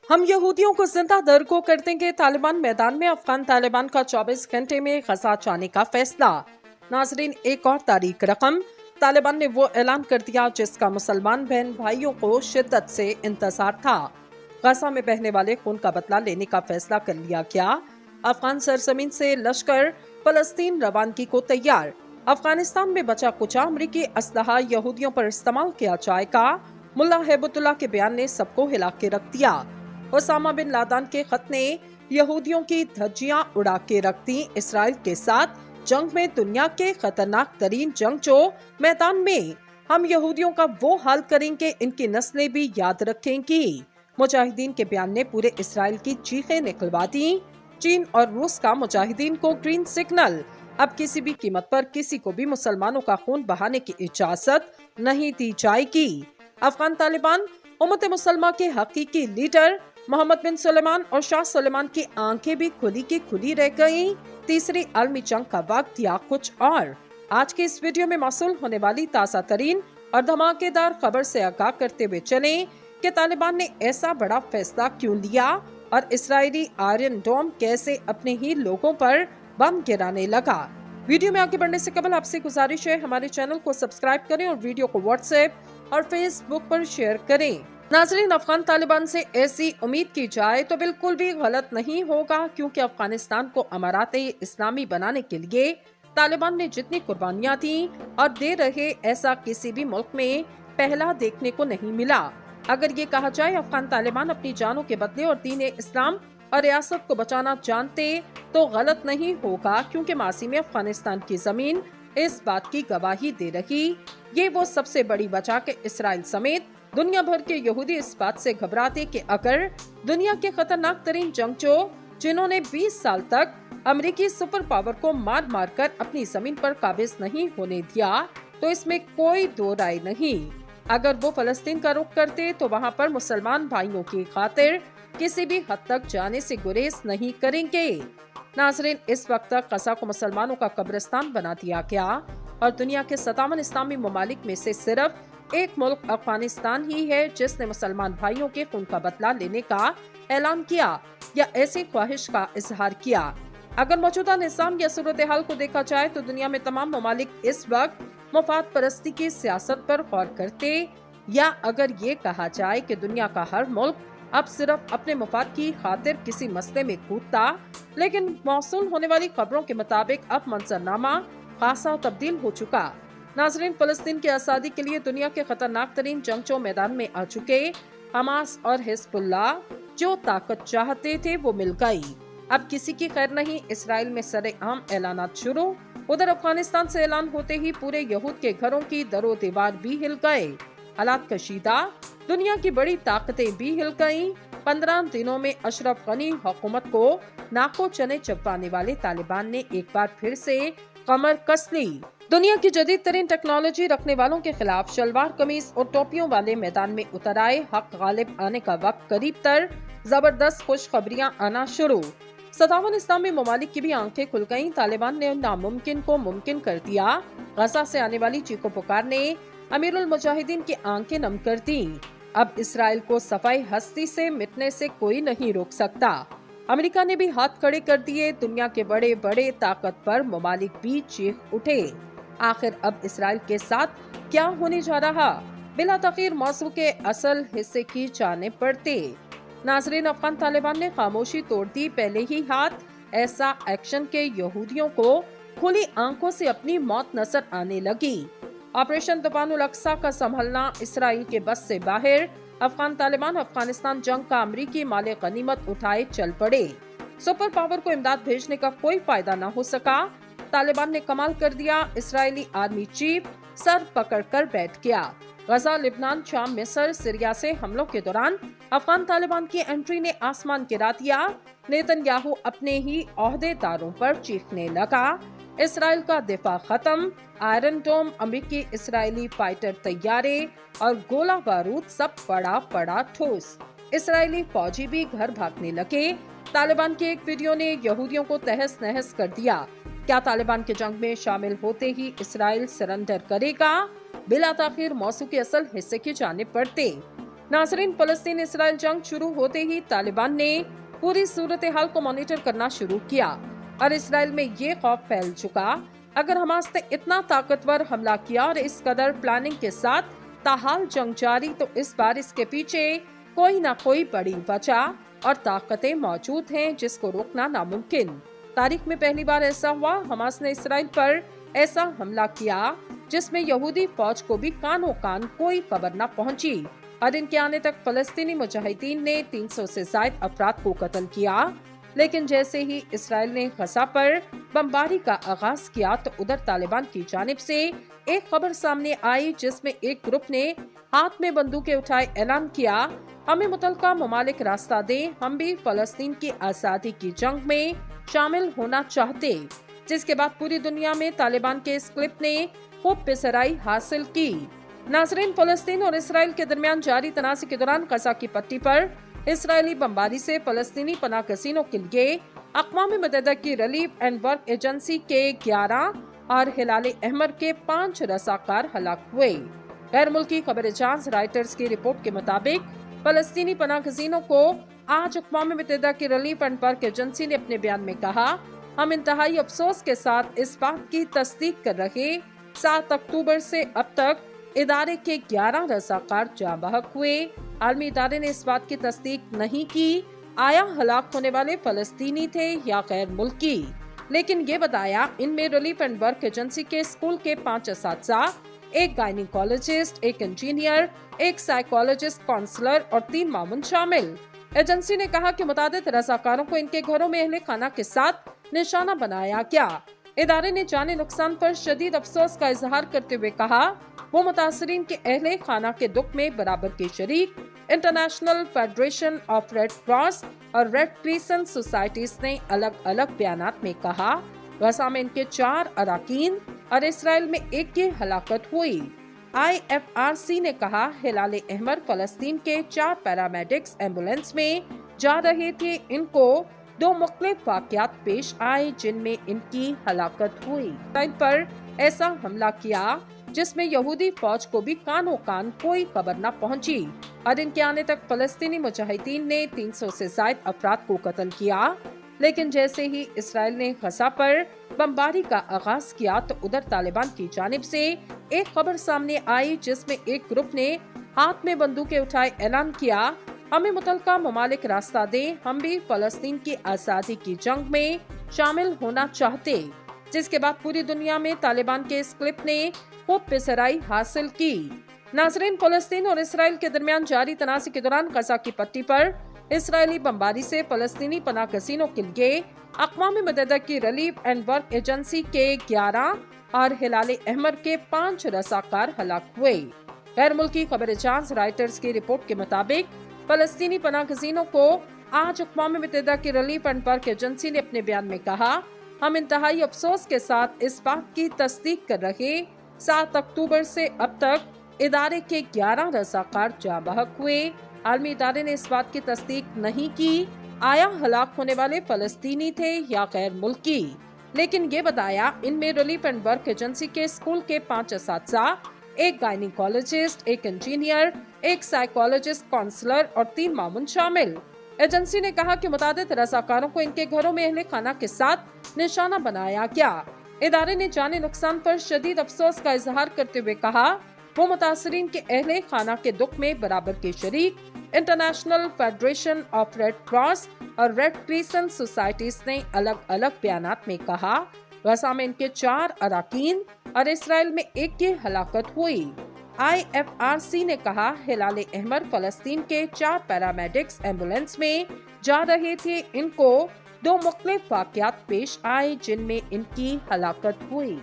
हम यहूदियों को जिंदा दरगो कर देंगे। तालिबान मैदान में, अफगान तालिबान का 24 घंटे में गजा जाने का फैसला। नाजरीन, एक और तारीख रकम। तालिबान ने वो ऐलान कर दिया जिसका मुसलमान बहन भाइयों को शिद्दत से इंतजार था। गजा में बहने वाले खून का बदला लेने का फैसला कर लिया गया। अफगान सरजमीन से लश्कर फलस्तीन रवानगी को तैयार। अफगानिस्तान में बचा कुचा अमरीकी असलहा यहूदियों पर इस्तेमाल किया जाएगा। मुल्ला हैबतुल्लाह के बयान ने सबको हिला के रख दिया। ओसामा बिन लादेन के खत ने यहूदियों की धज्जियां उड़ा के रख दी। इसराइल के साथ जंग में दुनिया के खतरनाक तरीन जंगजू मैदान में। हम यहूदियों का वो हाल करेंगे, इनकी नस्लें भी याद रखेंगी। मुजाहिदीन के बयान ने पूरे इसराइल की चीखें निकलवा दी। चीन और रूस का मुजाहिदीन को ग्रीन सिग्नल। अब किसी भी कीमत पर किसी को भी मुसलमानों का खून बहाने की इजाजत नहीं दी जाएगी। अफगान तालिबान उम्मत मुसलमा के हकीकी लीडर मोहम्मद बिन सुलेमान और शाह सुलेमान की आंखें भी खुली की खुली रह गईं। तीसरी आलमी जंग का वक्त या कुछ और। आज के इस वीडियो में मौसूल होने वाली ताज़ा तरीन और धमाकेदार खबर से आगाह करते हुए चले कि तालिबान ने ऐसा बड़ा फैसला क्यों लिया और इसराइली आयरन डोम कैसे अपने ही लोगों पर बम गिराने लगा। वीडियो में आगे बढ़ने से कबल आपसे गुजारिश है, हमारे चैनल को सब्सक्राइब करें और वीडियो को व्हाट्सएप और फेसबुक पर शेयर करें। नाजरीन, अफगान तालिबान से ऐसी उम्मीद की जाए तो बिल्कुल भी गलत नहीं होगा, क्योंकि अफगानिस्तान को अमाराते इस्लामी बनाने के लिए तालिबान ने जितनी कुर्बानियां दी और दे रहे, ऐसा किसी भी मुल्क में पहला देखने को नहीं मिला। अगर ये कहा जाए अफगान तालिबान अपनी जानों के बदले और दीन इस्लाम और रियासत को बचाना जानते तो गलत नहीं होगा, क्योंकि माजी में अफगानिस्तान की जमीन इस बात की गवाही दे रही। ये वो सबसे बड़ी वजह कि इसराइल समेत दुनिया भर के यहूदी इस बात से घबराते कि अगर दुनिया के खतरनाक तरीन जंगजू, जिन्होंने 20 साल तक अमेरिकी सुपर पावर को मार मार कर अपनी जमीन पर काबिज नहीं होने दिया, तो इसमें कोई दो राय नहीं। अगर वो फलस्तीन का रुख करते तो वहाँ पर मुसलमान भाइयों की खातिर किसी भी हद तक जाने से गुरेज नहीं करेंगे। नाजरीन, इस वक्त तक गजा को मुसलमानों का कब्रिस्तान बना दिया गया और दुनिया के 57 इस्लामी ममालिक में से सिर्फ एक मुल्क अफगानिस्तान ही है जिसने मुसलमान भाइयों के खून का बदला लेने का ऐलान किया या ऐसी ख्वाहिश का इजहार किया। अगर मौजूदा निजाम या सूरत हाल को देखा जाए तो दुनिया में तमाम ममालिक इस वक्त मुफाद परस्ती की सियासत पर गौर करते, या अगर ये कहा जाए कि दुनिया का हर मुल्क अब सिर्फ अपने मुफाद की खातिर किसी मसले में कूदता। लेकिन मौसूल होने वाली खबरों के मुताबिक अब मंजरनामा खासा तब्दील हो चुका। नाजरीन, फलस्तीन की आज़ादी के लिए दुनिया के खतरनाक तरीन जंगजू मैदान में आ चुके। हमास और हिजबुल्लाह जो ताकत चाहते थे वो मिल गई। अब किसी की खैर नहीं, इसराइल में सरेआम ऐलानात शुरू। उधर अफगानिस्तान से ऐलान होते ही पूरे यहूद के घरों की दरो दीवार भी हिल गए। हालात कशीदा, दुनिया की बड़ी ताकतें भी हिल गईं। 15 दिनों में अशरफ गनी हुकूमत को नाको चने चबवाने वाले तालिबान ने एक बार फिर से कमर कस ली। दुनिया की जदीद तरीन टेक्नोलॉजी रखने वालों के खिलाफ शलवार कमीज और टोपियों वाले मैदान में उतर आए। हक गालिब आने का वक्त करीब तर जबरदस्त खुशखबरियां आना शुरू। 57 इस्लामी ममालिक की भी आंखें खुल गईं। तालिबान ने नामुमकिन को मुमकिन कर दिया। गजा से आने वाली चीखों पुकार ने अमीरुल मुजाहिदीन की आंखें नम कर दी। अब इसराइल को सफाई हस्ती से मिटने से कोई नहीं रोक सकता। अमेरिका ने भी हाथ खड़े कर दिए। दुनिया के बड़े बड़े ताकतवर ममालिक भी चीख उठे। आखिर अब इसराइल के साथ क्या होने जा रहा, बिला तखीर मौजू के असल हिस्से की जाने पड़ते। नाजरीन, अफगान तालिबान ने खामोशी तोड़ दी पहले ही हाथ। ऐसा एक्शन के यहूदियों को खुली आंखों से अपनी मौत नजर आने लगी। ऑपरेशन तूफानुल अक्सा का संभलना इसराइल के बस से बाहर। अफगान तालिबान अफगानिस्तान जंग का अमरीकी माले गनीमत उठाए चल पड़े। सुपर पावर को इमदाद भेजने का कोई फायदा न हो सका। तालिबान ने कमाल कर दिया। इसराइली आर्मी चीफ सर पकड़कर बैठ गया। गजा, लिबनान, शाम, मिस्र, सीरिया से हमलों के दौरान अफगान तालिबान की एंट्री ने आसमान गिरा दिया। नेतन्याहू अपने ही ओहदेदारों पर चीखने लगा, इसराइल का दिफा खत्म। आयरन डोम, अमेरिकी इसराइली फाइटर तैयारे और गोला बारूद सब पड़ा पड़ा ठोस। इसराइली फौजी भी घर भागने लगे। तालिबान के एक वीडियो ने यहूदियों को तहस नहस कर दिया। क्या तालिबान के जंग में शामिल होते ही इसराइल सरेंडर करेगा? बिला ताखिर मौसू के असल हिस्से की जानिब बढ़ते। नाज़रीन, फ़लस्तीन इसराइल जंग शुरू होते ही तालिबान ने पूरी सूरत हाल को मॉनिटर करना शुरू किया और इसराइल में ये खौफ फैल चुका, अगर हमास ने इतना ताकतवर हमला किया और इस कदर प्लानिंग के साथ ताहाल जंग जारी, तो इस बार इसके पीछे कोई ना कोई बड़ी वजह और ताकतें मौजूद हैं जिसको रोकना नामुमकिन। तारीख में पहली बार ऐसा हुआ, हमास ने इसराइल पर ऐसा हमला किया जिसमें यहूदी फौज को भी कानों कान कोई खबर न पहुंची और इनके आने तक फलस्तीनी मुजाहिदीन ने 300 से ज्यादा अफराद को कत्ल किया। लेकिन जैसे ही इसराइल ने गजा पर बमबारी का आगाज किया तो उधर तालिबान की जानिब से एक खबर सामने आई जिसमें एक ग्रुप ने हाथ में बंदूकें उठाए ऐलान किया, हमें मुतल्लिका ममालिक रास्ता दें, हम भी फलस्तीन की आजादी की जंग में शामिल होना चाहते। जिसके बाद पूरी दुनिया में तालिबान के इस क्लिप ने खूब बेसराई हासिल की। नाज़रीन, फलस्तीन और इसराइल के दरमियान जारी तनाज़े के दौरान गजा की पट्टी पर इसराइली बमबारी से फलस्तीनी पनाह गज़ीनों के लिए अक़वाम मुत्तहिदा की रिलीफ एंड वर्क एजेंसी के 11 और हिलाल अहमर के 5 रज़ाकार हलाक हुए। गैर मुल्की खबर एजेंसी रॉयटर्स की रिपोर्ट के मुताबिक फलस्तीनी पनाह गज़ीनों को आज अक़वाम मुत्तहिदा की रिलीफ एंड वर्क एजेंसी ने अपने बयान में कहा, हम इंतहाई अफसोस के साथ इस बात की तस्दीक कर रहे 7 अक्टूबर से अब तक इदारे के 11 रज़ाकार जाँ बहक हुए। आलमी इदारे ने इस बात की तस्दीक नहीं की आया हलाक होने वाले फलस्तीनी थे या गैर मुल्की, लेकिन ये बताया इनमें रिलीफ एंड वर्क एजेंसी के स्कूल के 5 असातिज़ा, एक गायनिकोलॉजिस्ट, एक इंजीनियर, एक साइकोलॉजिस्ट, काउंसलर और 3 मामून शामिल। एजेंसी ने कहा कि मुतादिद रज़ाकारों को इनके घरों में अहले खाना के साथ निशाना बनाया गया। इदारे ने जाने नुकसान पर शदीद अफसोस का इजहार करते हुए कहा, वो मुतासरीन के अहले खाना के दुख में बराबर के शरीक international federation of red cross और रेड क्रिसेंट सोसाइटीज ने अलग अलग बयानात में कहा, गजा में इनके 4 अराकीन और इसराइल में 1 की हलाकत हुई। IFRC ने कहा, हिलाल अहमर फलस्तीन के 4 पैरामेडिक्स एम्बुलेंस में जा रहे थे, इनको 2 मुख्तलिफ वाक़यात पेश आए जिनमें इनकी हलाकत हुई। इन पर ऐसा हमला किया जिसमें यहूदी फौज को भी कानों कान कोई खबर न पहुंची और इनके आने तक फलस्तीनी मुजाहिदीन ने 300 से ज्यादा अफराद को कत्ल किया। लेकिन जैसे ही इसराइल ने गजा पर बमबारी का आगाज किया तो उधर तालिबान की जानिब से एक खबर सामने आई जिसमें एक ग्रुप ने हाथ में बंदूकें उठाए ऐलान किया, हमें मुतल्लिका ममालिक रास्ता दें, हम भी फलस्तीन की आजादी की जंग में शामिल होना चाहते। जिसके बाद पूरी दुनिया में तालिबान के इस क्लिप ने खूब बेसराई हासिल की। नाज़रीन, फलस्तीन और इसराइल के दरमियान जारी तनाज़े के दौरान गजा की पट्टी पर इसराइली बमबारी से फलस्तीनी पनाह गज़ीनों के लिए अक़वाम मुत्तहिदा की रिलीफ एंड वर्क एजेंसी के 11 और हिलाल अहमर के 5 रज़ाकार हलाक हुए। गैर मुल्की खबर एजेंसी रॉयटर्स की रिपोर्ट के मुताबिक फलस्तीनी पनाह गज़ीनों को आज अक़वाम मुत्तहिदा की रिलीफ एंड वर्क एजेंसी ने अपने बयान में कहा, हम इंतहाई अफसोस के साथ इस बात की तस्दीक कर रहे 7 अक्टूबर से अब तक इदारे के 11 रज़ाकार जाँ बहक हुए। आलमी इदारे ने इस बात की तस्दीक नहीं की आया हलाक होने वाले फलस्तीनी थे या गैर मुल्की, लेकिन ये बताया इनमें रिलीफ एंड वर्क एजेंसी के स्कूल के 5 असातिज़ा, एक गायनिकोलॉजिस्ट, एक इंजीनियर, एक साइकोलॉजिस्ट, काउंसलर और 3 मामून शामिल। एजेंसी ने कहा कि मुतादिद रज़ाकारों को इनके घरों में अहले खाना के साथ निशाना बनाया गया। इदारे ने जाने नुकसान पर शदीद अफसोस का इजहार करते हुए कहा, वो मुतासरीन के अहले खाना के दुख में बराबर के शरीक international federation of red cross और रेड क्रिसेंट सोसाइटीज ने अलग अलग बयानात में कहा, गजा में इनके 4 अराकीन और इसराइल में 1 की हलाकत हुई। IFRC ने कहा, हिलाल अहमर फलस्तीन के 4 पैरामेडिक्स एम्बुलेंस में जा रहे थे, इनको 2 मुख्तलिफ वाक़यात पेश आए जिनमें इनकी हलाकत हुई।